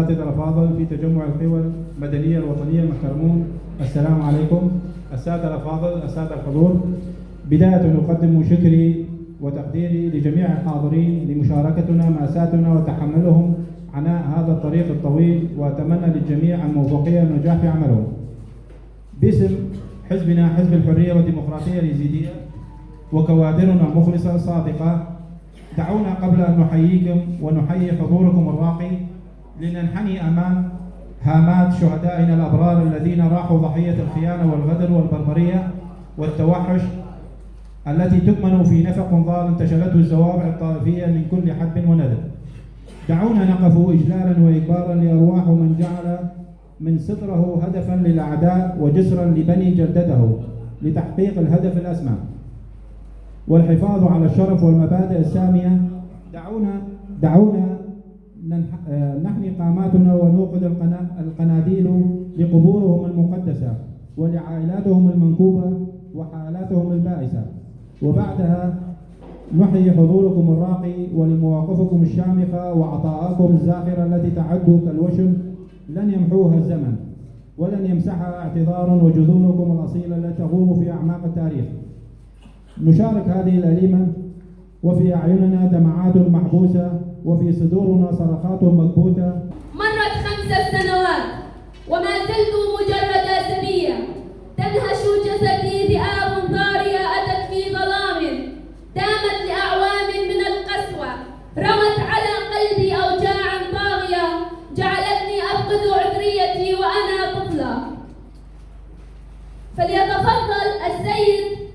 الأساتذة الأفاضل في تجمع القوى المدنية الوطنية المحترمون، السلام عليكم. السادة الأفاضل، السادة الحضور، بداية أقدم شكري وتقديري لجميع الحاضرين لمشاركتنا مأساتنا وتحملهم عناء هذا الطريق الطويل، وأتمنى للجميع الموفقية والنجاح في عملهم. باسم حزبنا حزب الحرية والديمقراطية اليزيدية وكوادرنا مخلصة صادقة، دعونا قبل أن نحييكم ونحيي حضوركم الراقي لننحني أمام هامات شهدائنا الأبرار الذين راحوا ضحية الخيانة والغدر والبربرية والتوحش التي تكمن في نفق ضال انتشلته الزوابع الطائفية من كل حدب وندب. دعونا نقف إجلالا وإكبارا لأرواح من جعل من ستره هدفا للأعداء وجسرا لبني جلدته لتحقيق الهدف الأسمى والحفاظ على الشرف والمبادئ السامية. دعونا نحني قاماتنا ونوقد القناديل لقبورهم المقدسة ولعائلاتهم المنكوبة وحالاتهم البائسة، وبعدها نحيي حضوركم الراقي ولمواقفكم الشامخة وعطاءكم الزاخرة التي تعد كالوشم لن يمحوها الزمن ولن يمسحها اعتذار، وجذوركم الأصيلة التي تغوص في أعماق التاريخ. نشارك هذه الأليمة وفي أعيننا دمعات محبوسة وفي صدورنا صرخات مكبوتة. مرت 5 سنوات وما زلت مجرد سبية، تنهش جسدي ذئاب ضارية أتت في ظلام، دامت لأعوام من القسوة، رمت على قلبي أوجاعا طاغية جعلتني أفقد عذريتي وأنا طفلة. فليتفضل السيد